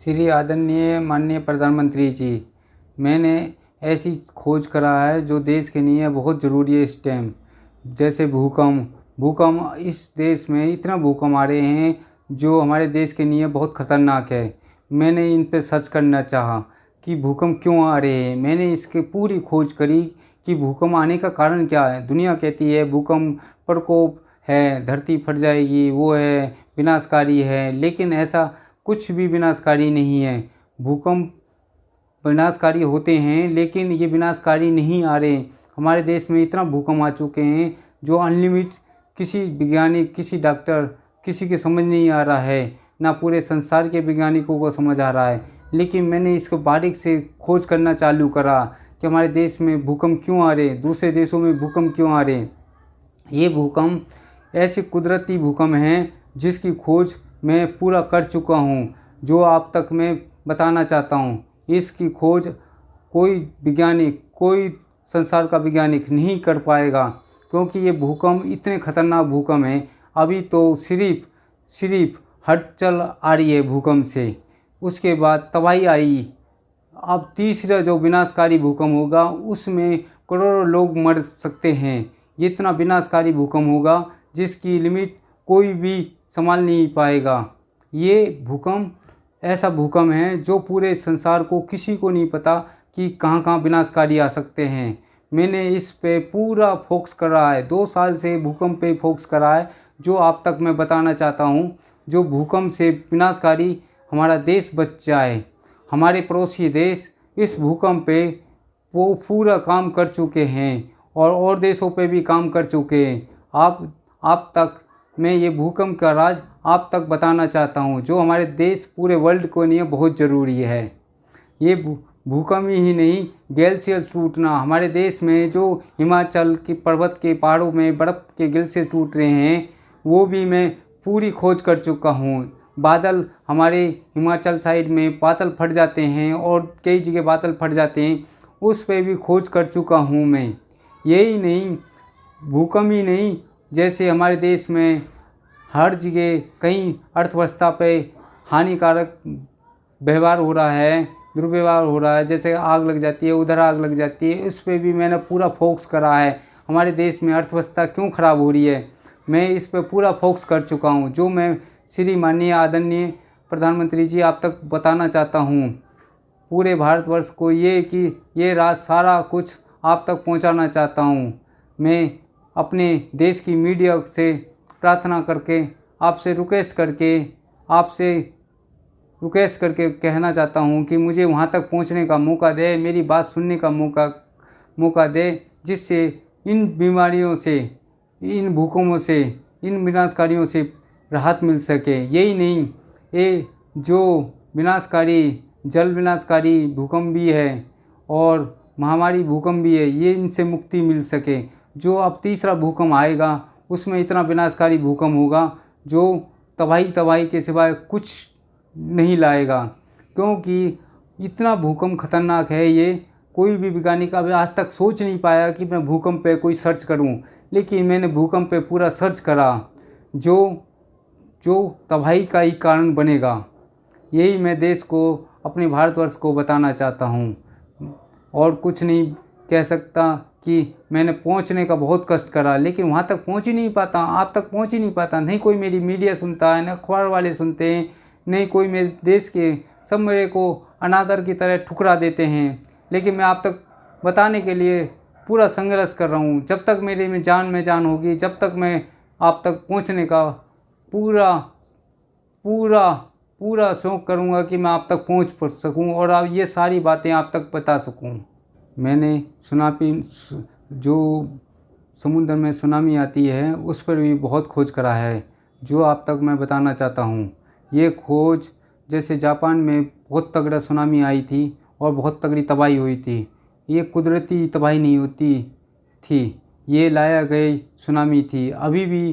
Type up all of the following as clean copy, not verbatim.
श्री आदरणीय माननीय प्रधानमंत्री जी, मैंने ऐसी खोज करा है जो देश के लिए बहुत ज़रूरी है इस टाइम। जैसे भूकंप इस देश में इतना भूकंप आ रहे हैं जो हमारे देश के लिए बहुत ख़तरनाक है। मैंने इन पे सर्च करना चाहा कि भूकंप क्यों आ रहे हैं। मैंने इसकी पूरी खोज करी कि भूकंप आने का कारण क्या है। दुनिया कहती है भूकंप प्रकोप है, धरती फट जाएगी, वो है विनाशकारी है, लेकिन ऐसा कुछ भी विनाशकारी नहीं है। भूकंप विनाशकारी होते हैं लेकिन ये विनाशकारी नहीं आ रहे। हमारे देश में इतना भूकंप आ चुके हैं जो अनलिमिटेड, किसी वैज्ञानिक, किसी डॉक्टर, किसी के समझ नहीं आ रहा है, ना पूरे संसार के वैज्ञानिकों को समझ आ रहा है। लेकिन मैंने इसको बारीक से खोज करना चालू करा कि हमारे देश में भूकंप क्यों आ रहे, दूसरे देशों में भूकंप क्यों आ रहे। ये भूकंप ऐसे कुदरती भूकंप हैं जिसकी खोज मैं पूरा कर चुका हूँ, जो आप तक मैं बताना चाहता हूँ। इसकी खोज कोई वैज्ञानिक, कोई संसार का वैज्ञानिक नहीं कर पाएगा, क्योंकि ये भूकंप इतने खतरनाक भूकंप हैं। अभी तो सिर्फ हलचल आ रही है भूकंप से, उसके बाद तबाही आई। अब तीसरा जो विनाशकारी भूकंप होगा उसमें करोड़ों लोग मर सकते हैं। ये इतना विनाशकारी भूकंप होगा जिसकी लिमिट कोई भी संभाल नहीं पाएगा। ये भूकंप ऐसा भूकंप है जो पूरे संसार को, किसी को नहीं पता कि कहाँ कहाँ विनाशकारी आ सकते हैं। मैंने इस पे पूरा फोकस करा है, 2 साल से भूकंप पे फोकस करा है, जो आप तक मैं बताना चाहता हूँ। जो भूकंप से विनाशकारी हमारा देश बच जाए। हमारे पड़ोसी देश इस भूकंप पे वो पूरा काम कर चुके हैं और देशों पे भी काम कर चुके हैं। आप तक मैं ये भूकंप का राज आप तक बताना चाहता हूँ, जो हमारे देश, पूरे वर्ल्ड को लिए बहुत ज़रूरी है। ये भूकंप ही नहीं, ग्लेशियर टूटना, हमारे देश में जो हिमाचल के पर्वत के पहाड़ों में बर्फ़ के ग्लेशियर टूट रहे हैं, वो भी मैं पूरी खोज कर चुका हूँ। बादल, हमारे हिमाचल साइड में बादल फट जाते हैं और कई जगह बादल फट जाते हैं, उस पर भी खोज कर चुका हूँ मैं। यही नहीं, भूकंप ही नहीं, जैसे हमारे देश में हर जगह कहीं अर्थव्यवस्था पे हानिकारक व्यवहार हो रहा है, दुर्व्यवहार हो रहा है। जैसे आग लग जाती है, उधर आग लग जाती है, उस पर भी मैंने पूरा फोकस करा है। हमारे देश में अर्थव्यवस्था क्यों ख़राब हो रही है, मैं इस पर पूरा फोकस कर चुका हूँ, जो मैं श्री माननीय आदरणीय प्रधानमंत्री जी आप तक बताना चाहता हूँ। पूरे भारतवर्ष को ये कि ये राज सारा कुछ आप तक पहुँचाना चाहता हूँ। मैं अपने देश की मीडिया से प्रार्थना करके, आपसे रिक्वेस्ट करके कहना चाहता हूँ कि मुझे वहाँ तक पहुँचने का मौका दे, मेरी बात सुनने का मौका दे, जिससे इन बीमारियों से, इन भूकंपों से, इन विनाशकारियों से राहत मिल सके। यही नहीं, ये जो विनाशकारी, जल विनाशकारी भूकंप भी है और महामारी भूकंप भी है, ये इनसे मुक्ति मिल सके। जो अब तीसरा भूकंप आएगा उसमें इतना विनाशकारी भूकंप होगा जो तबाही के सिवाय कुछ नहीं लाएगा, क्योंकि इतना भूकंप खतरनाक है। ये कोई भी वैज्ञानिक अभी आज तक सोच नहीं पाया कि मैं भूकंप पे कोई सर्च करूं, लेकिन मैंने भूकंप पे पूरा सर्च करा जो तबाही का ही कारण बनेगा। यही मैं देश को, अपने भारतवर्ष को बताना चाहता हूँ, और कुछ नहीं कह सकता कि मैंने पहुंचने का बहुत कष्ट करा, लेकिन वहां तक पहुंच ही नहीं पाता, आप तक पहुंच ही नहीं पाता। नहीं कोई मेरी मीडिया सुनता है, न अखबार वाले सुनते हैं, नहीं कोई मेरे देश के, सब मेरे को अनादर की तरह ठुकरा देते हैं। लेकिन मैं आप तक बताने के लिए पूरा संघर्ष कर रहा हूँ। जब तक मेरे में जान होगी, जब तक मैं आप तक पहुँचने का पूरा शौक़ करूँगा कि मैं आप तक पहुँच सकूँ और अब ये सारी बातें आप तक बता सकूँ। मैंने सुनामी, जो समुद्र में सुनामी आती है, उस पर भी बहुत खोज करा है, जो आप तक मैं बताना चाहता हूँ। ये खोज, जैसे जापान में बहुत तगड़ा सुनामी आई थी और बहुत तगड़ी तबाही हुई थी। ये कुदरती तबाही नहीं होती थी, ये लाया गई सुनामी थी। अभी भी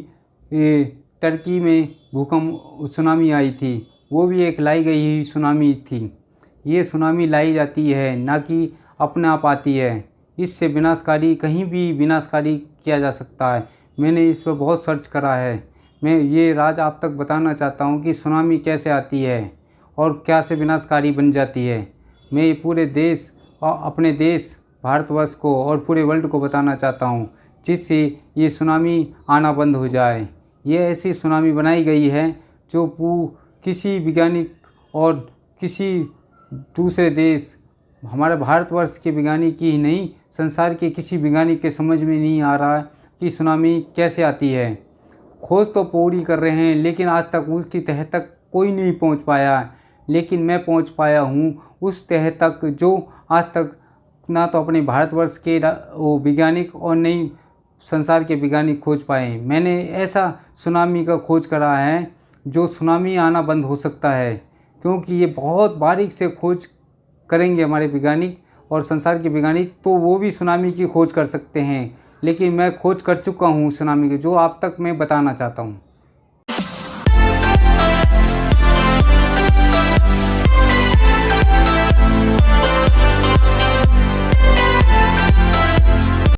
ये टर्की में भूकंप सुनामी आई थी, वो भी एक लाई गई ही सुनामी थी। ये सुनामी लाई जाती है, ना कि अपने आप आती है। इससे विनाशकारी, कहीं भी विनाशकारी किया जा सकता है। मैंने इस पर बहुत सर्च करा है। मैं ये राज आप तक बताना चाहता हूँ कि सुनामी कैसे आती है और क्या से विनाशकारी बन जाती है। मैं ये पूरे देश और अपने देश भारतवर्ष को और पूरे वर्ल्ड को बताना चाहता हूँ, जिससे ये सुनामी आना बंद हो जाए। ये ऐसी सुनामी बनाई गई है जो किसी वैज्ञानिक और किसी दूसरे देश, हमारे भारतवर्ष के वैज्ञानिक ही नहीं, संसार के किसी वैज्ञानिक के समझ में नहीं आ रहा कि सुनामी कैसे आती है। खोज तो पूरी कर रहे हैं, लेकिन आज तक उसकी तह तक कोई नहीं पहुंच पाया। लेकिन मैं पहुंच पाया हूं उस तह तक जो आज तक ना तो अपने भारतवर्ष के वो वैज्ञानिक और न ही संसार के वैज्ञानिक खोज पाए। मैंने ऐसा सुनामी का खोज करा है जो सुनामी आना बंद हो सकता है, क्योंकि ये बहुत बारीक से खोज करेंगे हमारे वैज्ञानिक और संसार के वैज्ञानिक, तो वो भी सुनामी की खोज कर सकते हैं। लेकिन मैं खोज कर चुका हूँ सुनामी की, जो आप तक मैं बताना चाहता हूँ।